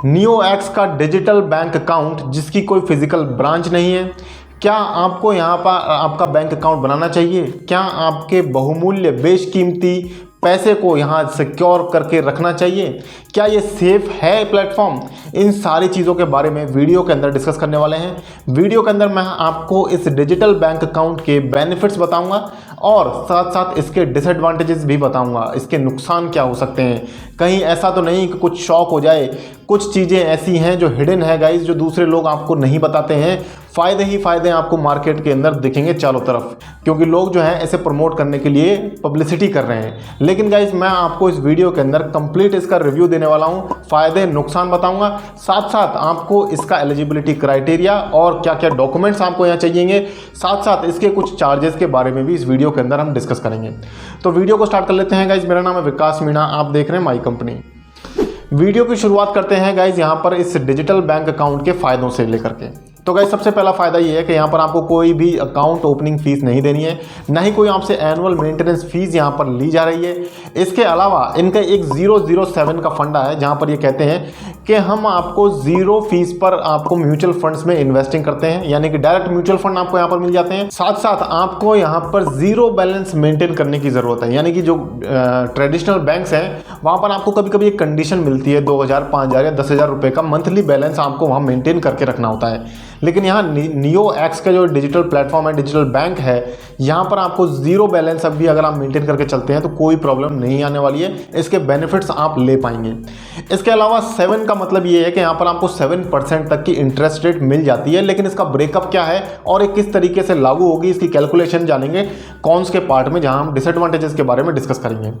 Neo x का digital bank account जिसकी कोई फिजिकल ब्रांच नहीं है, क्या आपको यहाँ पर आपका बैंक अकाउंट बनाना चाहिए? क्या आपके बहुमूल्य बेशकीमती पैसे को यहाँ सिक्योर करके रखना चाहिए? क्या ये सेफ है प्लेटफॉर्म? इन सारी चीज़ों के बारे में वीडियो के अंदर डिस्कस करने वाले हैं। वीडियो के अंदर मैं आपको इस डिजिटल बैंक अकाउंट के बेनिफिट्स बताऊंगा और साथ साथ इसके डिसएडवांटेजेस भी बताऊंगा, इसके नुकसान क्या हो सकते हैं। कहीं ऐसा तो नहीं कि कुछ शॉक हो जाए, कुछ चीज़ें ऐसी हैं जो हिडन है गाइस, जो दूसरे लोग आपको नहीं बताते हैं। फ़ायदे ही फ़ायदे आपको मार्केट के अंदर दिखेंगे चारों तरफ, क्योंकि लोग जो हैं ऐसे प्रमोट करने के लिए पब्लिसिटी कर रहे हैं। लेकिन गाइस मैं आपको इस वीडियो के अंदर कंप्लीट इसका रिव्यू देने वाला हूं, फ़ायदे नुकसान बताऊंगा, साथ साथ आपको इसका एलिजिबिलिटी क्राइटेरिया और क्या क्या डॉक्यूमेंट्स आपको यहाँ चाहिएंगे, साथ साथ इसके कुछ चार्जेस के बारे में भी इस वीडियो के अंदर हम डिस्कस करेंगे। तो वीडियो को स्टार्ट कर लेते हैं गाइस। मेरा नाम है विकास मीणा, आप देख रहे हैं माई कंपनी। वीडियो की शुरुआत करते हैं गाइस यहाँ पर इस डिजिटल बैंक अकाउंट के फ़ायदों से लेकर के। तो गाइस सबसे पहला फ़ायदा ये है कि यहाँ पर आपको कोई भी अकाउंट ओपनिंग फ़ीस नहीं देनी है, ना ही कोई आपसे एनुअल मेंटेनेंस फ़ीस यहाँ पर ली जा रही है। इसके अलावा इनका एक 007 का फंडा है, जहाँ पर ये कहते हैं कि हम आपको 0 फीस पर आपको म्यूचुअल फंड्स में इन्वेस्टिंग करते हैं, यानी कि डायरेक्ट म्यूचुअल फंड आपको यहाँ पर मिल जाते हैं। साथ साथ आपको यहाँ पर 0 बैलेंस मेंटेन करने की ज़रूरत है, यानी कि जो ट्रेडिशनल बैंक्स हैं वहाँ पर आपको कभी कभी एक कंडीशन मिलती है 2000, 5000 या 10,000 रुपये का मंथली बैलेंस आपको वहाँ मेंटेन करके रखना होता है। लेकिन यहाँ नियो एक्स का जो डिजिटल प्लेटफॉर्म है, डिजिटल बैंक है, यहाँ पर आपको 0 बैलेंस अब भी अगर आप मेंटेन करके चलते हैं तो कोई प्रॉब्लम नहीं आने वाली है, इसके बेनिफिट्स आप ले पाएंगे। इसके अलावा 7 का मतलब ये है कि यहाँ पर आपको 7% तक की इंटरेस्ट रेट मिल जाती है। लेकिन इसका ब्रेकअप क्या है और ये किस तरीके से लागू होगी, इसकी कैलकुलेशन जानेंगे कॉन्स के पार्ट में, जहाँ हम डिसएडवांटेजेस के बारे में डिस्कस करेंगे।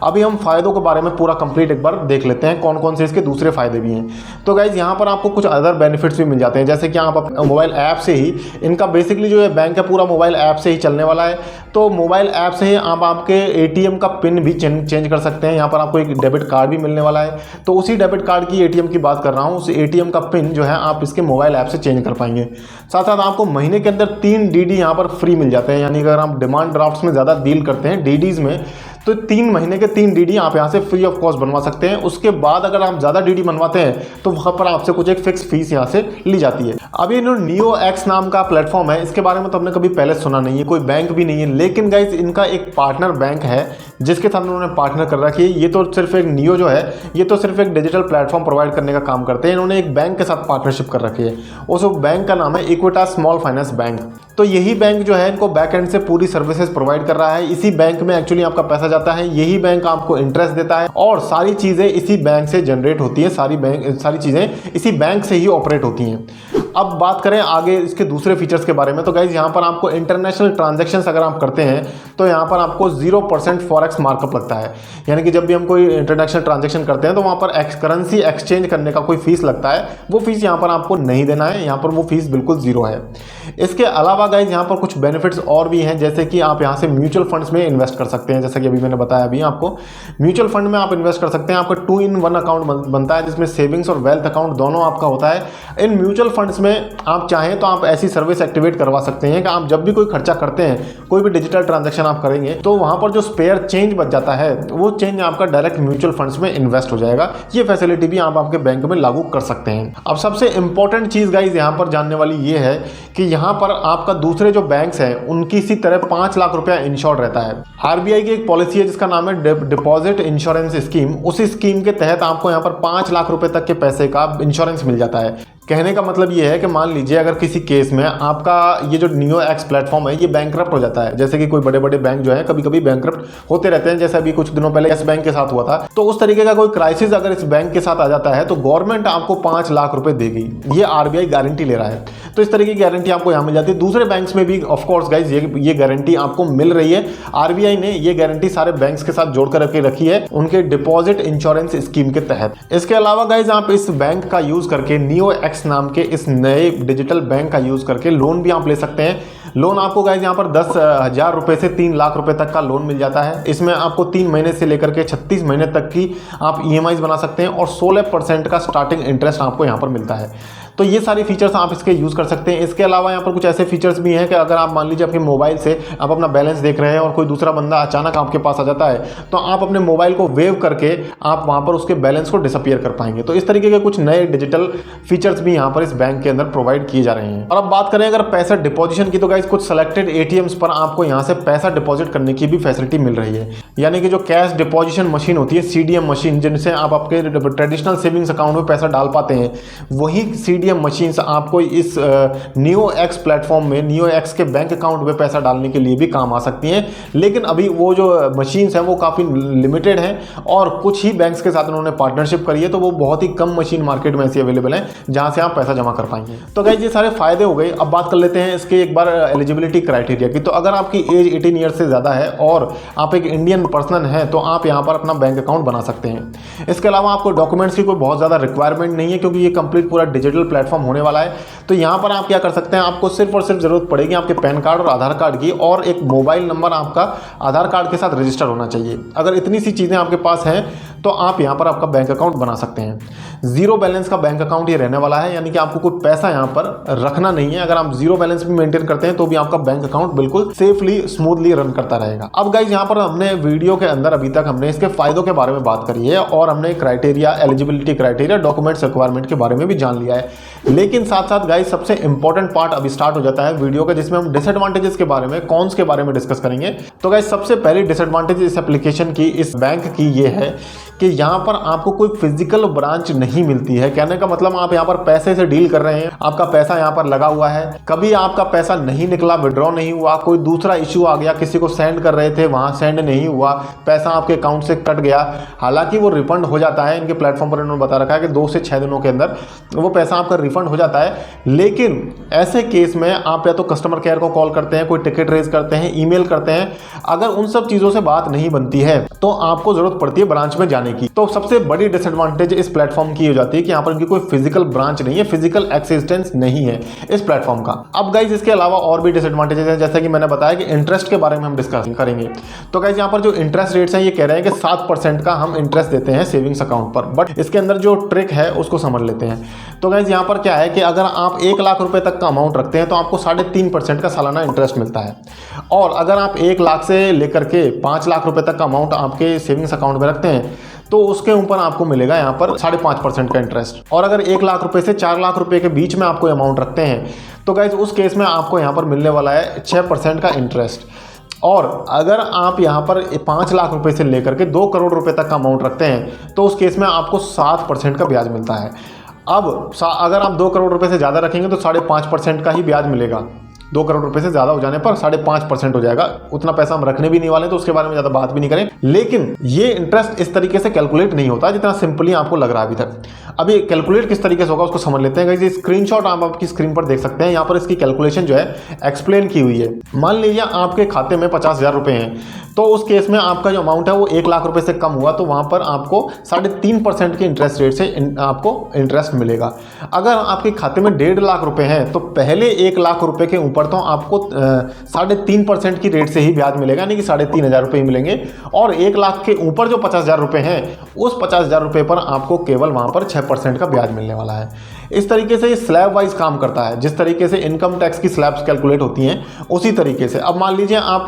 अभी हम फायदों के बारे में पूरा कंप्लीट एक बार देख लेते हैं, कौन कौन से इसके दूसरे फायदे भी हैं। तो गाइज यहाँ पर आपको कुछ अदर बेनिफिट्स भी मिल जाते हैं, जैसे कि आप मोबाइल ऐप से ही, इनका बेसिकली जो है बैंक है पूरा मोबाइल ऐप से ही चलने वाला है। तो मोबाइल ऐप से ही आप आपके एटीएम का पिन भी चेंज कर सकते हैं। यहाँ पर आपको एक डेबिट कार्ड भी मिलने वाला है, तो उसी डेबिट कार्ड की एटीएम की बात कर रहा हूँ, उस एटीएम का पिन जो है आप इसके मोबाइल ऐप से चेंज कर पाएंगे। साथ साथ आपको महीने के अंदर 3 डीडी यहाँ पर फ्री मिल जाते हैं, यानी अगर आप डिमांड ड्राफ्ट्स में ज़्यादा डील करते हैं डीडीज़ में, तो 3 महीने के 3 डीडी आप यहाँ से फ्री ऑफ कॉस्ट बनवा सकते हैं। उसके बाद अगर आप ज़्यादा डीडी बनवाते हैं तो वहाँ पर आपसे कुछ एक फिक्स फीस यहाँ से ली जाती है। अभी नियो एक्स नाम का प्लेटफॉर्म है, इसके बारे में तो हमने कभी पहले सुना नहीं है, कोई बैंक भी नहीं है। लेकिन गाइज इनका एक पार्टनर बैंक है जिसके साथ उन्होंने पार्टनर कर रखी है। ये तो सिर्फ एक नियो जो है, ये तो सिर्फ एक डिजिटल प्लेटफॉर्म प्रोवाइड करने का काम करते हैं। इन्होंने एक बैंक के साथ पार्टनरशिप कर रखी है, उस बैंक का नाम है इक्विटास स्मॉल फाइनेंस बैंक। तो यही बैंक जो है इनको बैक एंड से पूरी सर्विसेज प्रोवाइड कर रहा है। इसी बैंक में एक्चुअली आपका पैसा जाता है, यही बैंक आपको इंटरेस्ट देता है और सारी चीज़ें इसी बैंक से जनरेट होती हैं, सारी चीज़ें इसी बैंक से ही ऑपरेट होती हैं। अब बात करें आगे इसके दूसरे फीचर्स के बारे में, तो गाइज यहाँ पर आपको इंटरनेशनल ट्रांजैक्शंस अगर आप करते हैं तो यहाँ पर आपको 0% फॉरेक्स मार्कअप लगता है, यानी कि जब भी हम कोई इंटरनेशनल ट्रांजैक्शन करते हैं तो वहाँ पर करेंसी एक्सचेंज करने का कोई फीस लगता है, वो फीस यहाँ पर आपको नहीं देना है, यहाँ पर वो फीस बिल्कुल 0 है। इसके अलावा गाइज यहाँ पर कुछ बेनिफिट्स और भी हैं, जैसे कि आप यहाँ से म्यूचुअल फंड्स में इन्वेस्ट कर सकते हैं, जैसा कि अभी मैंने बताया अभी आपको। म्यूचुअल फंड में आप इन्वेस्ट कर सकते हैं, आपका 2-in-1 अकाउंट बनता है जिसमें सेविंग्स और वेल्थ अकाउंट दोनों आपका होता है। इन म्यूचुअल फंड्स में आप चाहें तो आप ऐसी सर्विस एक्टिवेट करवा सकते हैं कि आप जब भी कोई खर्चा करते हैं, कोई भी डिजिटल ट्रांजैक्शन आप करेंगे, तो वहाँ पर जो स्पेयर चेंज बच जाता है वो चेंज आपका डायरेक्ट म्यूचुअल फंड्स में इन्वेस्ट हो जाएगा। ये फैसिलिटी भी आप आपके बैंक में लागू कर सकते हैं। अब सबसे इंपॉर्टेंट चीज़ गाइज यहाँ पर जानने वाली ये है कि यहाँ पर आपका दूसरे जो बैंक्स हैं उनकी इसी तरह 5 लाख रुपया इंश्योर्ड रहता है। आरबीआई की एक पॉलिसी है जिसका नाम है डिपॉजिट इंश्योरेंस स्कीम। उस स्कीम के तहत आपको यहाँ पर 5 लाख रुपए तक के पैसे का इंश्योरेंस मिल जाता है। कहने का मतलब ये है कि मान लीजिए अगर किसी केस में आपका ये जो नियो एक्स प्लेटफॉर्म है ये बैंकरप्ट हो जाता है, जैसे कि कोई बड़े बड़े बैंक जो है कभी कभी बैंकरप्ट होते रहते हैं, जैसे अभी कुछ दिनों पहले यस बैंक के साथ हुआ था, तो उस तरीके का कोई क्राइसिस अगर इस बैंक के साथ आ जाता है तो गवर्नमेंट आपको 5 लाख रुपए देगी। ये आरबीआई गारंटी ले रहा है, तो इस तरीके की गारंटी आपको यहाँ मिल जाती है। दूसरे बैंक्स में भी ऑफकोर्स गाइज ये गारंटी आपको मिल रही है। आरबीआई ने ये गारंटी सारे बैंक्स के साथ जोड़ कर रखी है उनके डिपॉजिट इंश्योरेंस स्कीम के तहत। इसके अलावा गाइज आप इस बैंक का यूज करके, नियो एक्स नाम के इस नए डिजिटल बैंक का यूज करके लोन भी आप ले सकते हैं। लोन आपको गाइज यहाँ पर 10,000 रुपए से 3 लाख रुपए तक का लोन मिल जाता है। इसमें आपको 3 महीने से लेकर के 36 महीने तक की आप ईएमआई बना सकते हैं और 16% का स्टार्टिंग इंटरेस्ट आपको यहाँ पर मिलता है। तो ये सारी फीचर्स आप इसके यूज़ कर सकते हैं। इसके अलावा यहाँ पर कुछ ऐसे फीचर्स भी हैं कि अगर आप मान लीजिए अपने मोबाइल से आप अपना बैलेंस देख रहे हैं और कोई दूसरा बंदा अचानक आपके पास आ जाता है, तो आप अपने मोबाइल को वेव करके आप वहाँ पर उसके बैलेंस को डिसअपीयर कर पाएंगे। तो इस तरीके के कुछ नए डिजिटल फीचर्स भी यहाँ पर इस बैंक के अंदर प्रोवाइड किए जा रहे हैं। और अब बात करें अगर पैसा डिपॉजिशन की, तो गाइस कुछ सेलेक्टेड एटीएम्स पर आपको यहाँ से पैसा डिपॉजिट करने की भी फैसिलिटी मिल रही है। यानी कि जो कैश डिपॉजिशन मशीन होती है, सीडीएम मशीन, जिनसे आप आपके ट्रेडिशनल सेविंग्स अकाउंट में पैसा डाल पाते हैं, वही सीडीएम मशीन्स आपको इस नियो एक्स प्लेटफॉर्म में, नियो एक्स के बैंक अकाउंट में पैसा डालने के लिए भी काम आ सकती हैं। लेकिन अभी वो जो मशीन्स हैं वो काफ़ी लिमिटेड हैं और कुछ ही बैंक्स के साथ उन्होंने पार्टनरशिप करी है, तो वो बहुत ही कम मशीन मार्केट में ऐसी अवेलेबल है जहां से आप पैसा जमा कर पाएंगे। तो गाइस ये सारे फायदे हो गए। अब बात कर लेते हैं इसके एक बार एलिजिबिलिटी क्राइटेरिया की। तो अगर आपकी एज 18 ईयर से ज़्यादा है और आप एक इंडियन पर्सन हैं, तो आप यहाँ पर अपना बैंक अकाउंट बना सकते हैं। इसके अलावा आपको डॉक्यूमेंट्स की कोई बहुत ज़्यादा रिक्वायरमेंट नहीं है, क्योंकि ये कंप्लीट पूरा डिजिटल प्लेटफॉर्म होने वाला है। तो यहाँ पर आप क्या कर सकते हैं, आपको सिर्फ और सिर्फ ज़रूरत पड़ेगी आपके पैन कार्ड और आधार कार्ड की, और एक मोबाइल नंबर आपका आधार कार्ड के साथ रजिस्टर होना चाहिए। अगर इतनी सी चीज़ें आपके पास हैं तो आप यहाँ पर आपका बैंक अकाउंट बना सकते हैं। जीरो बैलेंस का बैंक अकाउंट ये रहने वाला है, यानी कि आपको कोई पैसा यहाँ पर रखना नहीं है। अगर आप जीरो बैलेंस भी मेंटेन करते हैं तो भी आपका बैंक अकाउंट बिल्कुल सेफली स्मूथली रन करता रहेगा। अब गाइज यहाँ पर हमने वीडियो के अंदर अभी तक हमने इसके फायदों के बारे में बात करी है और हमने criteria, eligibility criteria, documents requirement के बारे में भी जान लिया है। लेकिन साथ साथ गाइज सबसे इंपॉर्टेंट पार्ट अभी स्टार्ट हो जाता है वीडियो का, जिसमें हम डिसएडवांटेजेस के बारे में, कॉन्स के बारे में डिस्कस करेंगे। तो गाइज सबसे पहली डिसएडवांटेज इस एप्लीकेशन की, इस बैंक की, ये है कि यहाँ पर आपको कोई फिजिकल ब्रांच नहीं मिलती है। कहने का मतलब आप यहाँ पर पैसे से डील कर रहे हैं, आपका पैसा यहाँ पर लगा हुआ है, कभी आपका पैसा नहीं निकला, विड्रॉ नहीं हुआ, कोई दूसरा इश्यू आ गया, किसी को सेंड कर रहे थे वहाँ सेंड नहीं हुआ, पैसा आपके अकाउंट से कट गया, हालांकि वो रिफंड हो जाता है। इनके प्लेटफॉर्म पर इन्होंने बता रखा है कि 2 से 6 दिनों के अंदर वो पैसा आपका रिफंड हो जाता है। लेकिन ऐसे केस में आप या तो कस्टमर केयर को कॉल करते हैं, कोई टिकट रेज करते हैं, ईमेल करते हैं। अगर उन सब चीज़ों से बात नहीं बनती है तो आपको जरूरत पड़ती है ब्रांच में जाने की। तो सबसे बड़ी डिसएडवांटेज इस प्लेटफॉर्म की हो जाती है कि यहाँ पर इनकी कोई फिजिकल ब्रांच नहीं है, फिजिकल एक्सिस्टेंस नहीं है इस प्लेटफॉर्म का। अब गाइज इसके अलावा और भी डिसएडवांटेजेस हैं, जैसे कि मैंने बताया कि इंटरेस्ट के बारे में हम डिस्कस करेंगे। तो गाइज यहाँ पर जो इंटरेस्ट रेट्स हैं ये कह रहे हैं कि 7% का हम इंटरेस्ट देते हैं सेविंग्स अकाउंट पर, बट इसके अंदर जो ट्रिक है उसको समझ लेते हैं। तो गाइज यहाँ पर क्या है कि अगर आप 1 लाख रुपए तक का अमाउंट रखते हैं तो आपको 3.5% का सालाना इंटरेस्ट मिलता है, और अगर आप 1 लाख से लेकर के 5 लाख रुपए तक का अमाउंट आपके सेविंग्स अकाउंट में रखते हैं तो उसके ऊपर आपको मिलेगा यहाँ पर 5.5% का इंटरेस्ट। और अगर 1 लाख रुपए से 4 लाख रुपए के बीच में आपको अमाउंट रखते हैं तो गाइज उस केस में आपको यहाँ पर मिलने वाला है 6% का इंटरेस्ट। और अगर आप यहाँ पर 5 लाख रुपए से लेकर के 2 करोड़ रुपए तक का अमाउंट रखते हैं तो उस केस में आपको 7% का ब्याज मिलता है। अब अगर आप 2 करोड़ रुपए से ज़्यादा रखेंगे तो 5.5% का ही ब्याज मिलेगा। 2 करोड़ रुपए से ज़्यादा हो जाने पर 5.5% हो जाएगा। उतना पैसा हम रखने भी नहीं वाले तो उसके बारे में ज़्यादा बात भी नहीं करें। लेकिन ये इंटरेस्ट इस तरीके से कैलकुलेट नहीं होता जितना सिंपली आपको लग रहा है अभी तक। अभी कैलकुलेट किस तरीके से होगा उसको समझ लेते हैं। ये स्क्रीनशॉट आप आपकी स्क्रीन पर देख सकते हैं। यहाँ पर इसकी कैलकुलेशन जो है एक्सप्लेन की हुई है। मान लीजिए आपके खाते में 50,000 रुपये हैं, तो उस केस में आपका जो अमाउंट है वो 1 लाख रुपए से कम हुआ तो वहाँ पर आपको 3.5% के इंटरेस्ट रेट से आपको इंटरेस्ट मिलेगा। अगर आपके खाते में 1.5 लाख रुपए हैं तो पहले 1 लाख रुपए के ऊपर तो आपको 3.5% की रेट से ही ब्याज मिलेगा, यानी कि 3,500 रुपये ही मिलेंगे। और 1 लाख के ऊपर जो 50,000 रुपये हैं उस 50,000 रुपये पर आपको केवल वहाँ पर 6% का ब्याज मिलने वाला है। इस तरीके से ये स्लैब वाइज काम करता है। जिस तरीके से इनकम टैक्स की स्लैब्स कैलकुलेट होती हैं उसी तरीके से। अब मान लीजिए आप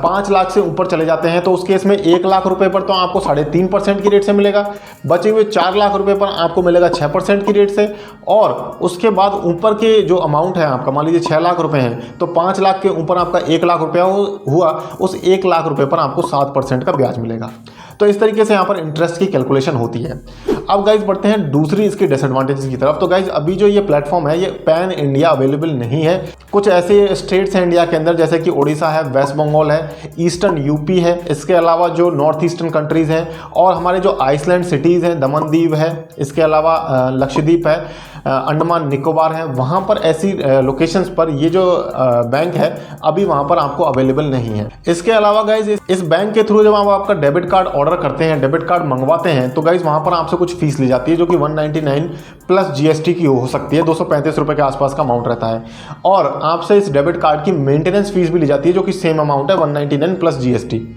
5 लाख से ऊपर चले जाते हैं तो उस केस में 1 लाख रुपए पर तो आपको 3.5% की रेट से मिलेगा, बचे हुए 4 लाख रुपए पर आपको मिलेगा 6% की रेट से। और उसके बाद ऊपर के जो अमाउंट है आपका, मान लीजिए 6 लाख रुपए हैं तो 5 लाख के ऊपर आपका 1 लाख रुपया हुआ, उस 1 लाख रुपए पर आपको 7% का ब्याज मिलेगा। तो इस तरीके से यहाँ पर इंटरेस्ट की कैलकुलेशन होती है। अब गाइज बढ़ते हैं दूसरी इसकी डिसएडवांटेजेस की तरफ। तो गाइज अभी जो ये प्लेटफॉर्म है ये पैन इंडिया अवेलेबल नहीं है। कुछ ऐसे स्टेट्स हैं इंडिया के अंदर जैसे कि उड़ीसा है, वेस्ट बंगाल है, ईस्टर्न यूपी है, इसके अलावा जो नॉर्थ ईस्टर्न कंट्रीज़ हैं और हमारे जो आइसलैंड सिटीज़ हैं, दमन दीव है, इसके अलावा लक्षद्वीप है, अंडमान निकोबार है, वहाँ पर ऐसी लोकेशंस पर ये जो बैंक है अभी वहाँ पर आपको अवेलेबल नहीं है। इसके अलावा गाइज इस बैंक के थ्रू जब आप आपका डेबिट कार्ड ऑर्डर करते हैं, डेबिट कार्ड मंगवाते हैं तो गाइज वहाँ पर आपसे कुछ फीस ली जाती है जो कि 199 प्लस जीएसटी की हो सकती है। 235 रुपये के आसपास का अमाउंट रहता है। और आपसे इस डेबिट कार्ड की मेंटेनेंस फीस भी ली जाती है जो कि सेम अमाउंट है 199 प्लस जीएसटी।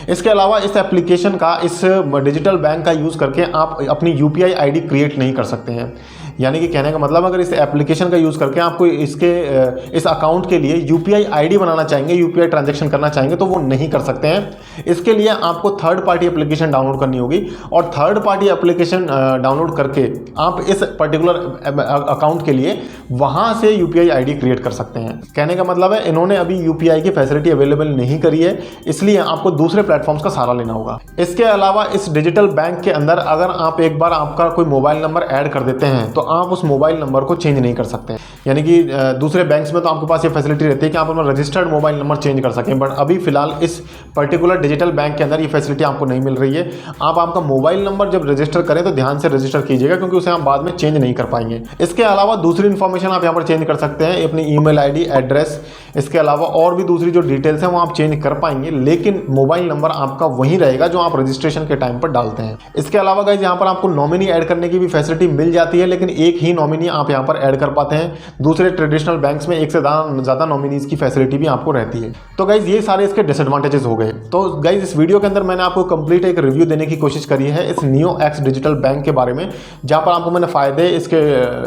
इसके अलावा इस एप्लीकेशन का, इस डिजिटल बैंक का यूज़ करके आप अपनी यूपीआई आईडी क्रिएट नहीं कर सकते हैं। यानी कि कहने का मतलब अगर इस एप्लीकेशन का यूज़ करके आपको इस अकाउंट के लिए यूपीआई आईडी बनाना चाहेंगे, यूपीआई ट्रांजैक्शन करना चाहेंगे तो वो नहीं कर सकते हैं। इसके लिए आपको थर्ड पार्टी एप्लीकेशन डाउनलोड करनी होगी और थर्ड पार्टी एप्लीकेशन डाउनलोड करके आप इस पर्टिकुलर अकाउंट के लिए वहां से यूपीआई आईडी क्रिएट कर सकते हैं। कहने का मतलब है इन्होंने अभी यूपीआई की फैसिलिटी अवेलेबल नहीं करी है, इसलिए आपको दूसरे प्लेटफॉर्म्स का सहारा लेना होगा। इसके अलावा इस डिजिटल बैंक के अंदर अगर आप एक बार आपका कोई मोबाइल नंबर ऐड कर देते हैं तो आप उस मोबाइल नंबर को चेंज नहीं कर सकते। यानी कि दूसरे बैंक्स में तो आपके पास ये फैसिलिटी रहती है कि आप अपना रजिस्टर्ड मोबाइल नंबर चेंज कर सकें, बट अभी फिलहाल इस पर्टिकुलर डिजिटल बैंक के अंदर ये फैसिलिटी आपको नहीं मिल रही है। आप आपका मोबाइल नंबर जब रजिस्टर करें तो ध्यान से रजिस्टर कीजिएगा, क्योंकि उसे आप बाद में चेंज नहीं कर पाएंगे। इसके अलावा दूसरी इन्फॉर्मेशन आप यहाँ पर चेंज कर सकते हैं, अपनी ईमेल आईडी, एड्रेस, इसके अलावा और भी दूसरी जो डिटेल्स हैं वो आप चेंज कर पाएंगे, लेकिन मोबाइल नंबर आपका वही रहेगा जो आप रजिस्ट्रेशन के टाइम पर डालते हैं। इसके अलावा गाइस यहाँ पर आपको नॉमिनी ऐड करने की भी फैसिलिटी मिल जाती है, लेकिन एक ही नॉमिनी आप यहाँ पर ऐड कर पाते हैं। दूसरे ट्रेडिशनल बैंक्स में एक से ज़्यादा नॉमिनीज की फैसिलिटी भी आपको रहती है। तो गाइस ये सारे इसके डिसएडवांटेजेस हो गए। तो गाइस इस वीडियो के अंदर मैंने आपको कंप्लीट एक रिव्यू देने की कोशिश करी है इस नियो एक्स डिजिटल बैंक के बारे में, जहाँ पर आपको मैंने फायदे, इसके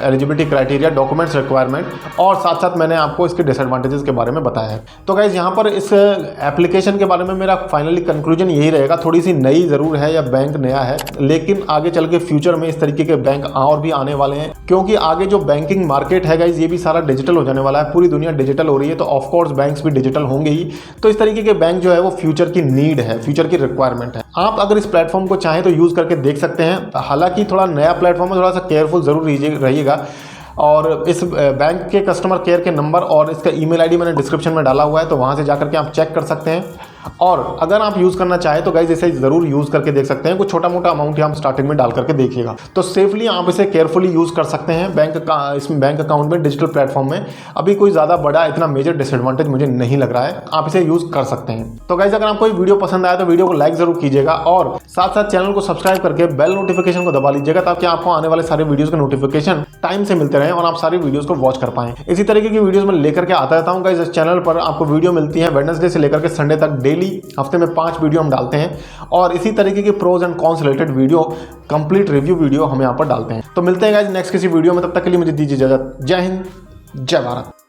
एलिजिबिलिटी क्राइटेरिया, डॉक्यूमेंट्स रिक्वायरमेंट और साथ साथ मैंने आपको इसके डिसएडवांटेजेस के बारे में बताया है। तो गाइस यहाँ पर इस एप्लीकेशन के बारे में मेरा फाइनली कंक्लूजन यही रहेगा, थोड़ी सी नई ज़रूर है या बैंक नया है, लेकिन आगे चल के फ्यूचर में इस तरीके के बैंक और भी आने वाले हैं, क्योंकि आगे जो बैंकिंग मार्केट है गाइस ये भी सारा डिजिटल हो जाने वाला है। पूरी दुनिया डिजिटल हो रही है, तो ऑफकोर्स बैंक्स भी डिजिटल होंगे ही। तो इस तरीके के बैंक जो है वो फ्यूचर की नीड है, फ्यूचर की रिक्वायरमेंट है। आप अगर इस प्लेटफॉर्म को चाहें तो यूज़ करके देख सकते हैं। हालांकि थोड़ा नया प्लेटफॉर्म है, थोड़ा सा केयरफुल जरूर रहिएगा। और इस बैंक के कस्टमर केयर के नंबर और इसका ईमेल आईडी मैंने डिस्क्रिप्शन में डाला हुआ है, तो वहाँ से जाकर के आप चेक कर सकते हैं। और अगर आप यूज़ करना चाहें तो गाइस इसे ज़रूर यूज़ करके देख सकते हैं। कुछ छोटा मोटा अमाउंट हम स्टार्टिंग में डाल करके देखिएगा, तो सेफली आप इसे केयरफुली यूज़ कर सकते हैं। इसमें बैंक अकाउंट में, डिजिटल प्लेटफॉर्म में अभी कोई ज़्यादा बड़ा इतना मेजर डिसएडवांटेज मुझे नहीं लग रहा है, आप इसे यूज़ कर सकते हैं। तो गाइस अगर आपको वीडियो पसंद आया तो वीडियो को लाइक ज़रूर कीजिएगा और साथ साथ चैनल को सब्सक्राइब करके बेल नोटिफिकेशन को दबा लीजिएगा, ताकि आपको आने वाले सारे वीडियोज़ के नोटिफिकेशन टाइम से मिलते रहें और आप सारी वीडियोज़ को वॉच कर पाएं। इसी तरीके की वीडियोज़ मैं लेकर के आता रहता हूँ गाइस। इस चैनल पर आपको वीडियो मिलती है वेडनेसडे से लेकर के संडे तक, डेली हफ्ते में 5 वीडियो हम डालते हैं और इसी तरीके के pros and cons related video, complete review video हम यहाँ पर डालते हैं। तो मिलते हैं गाइस नेक्स्ट किसी वीडियो में, तब तक के लिए मुझे दीजिए इजाजत। जय हिंद, जय भारत।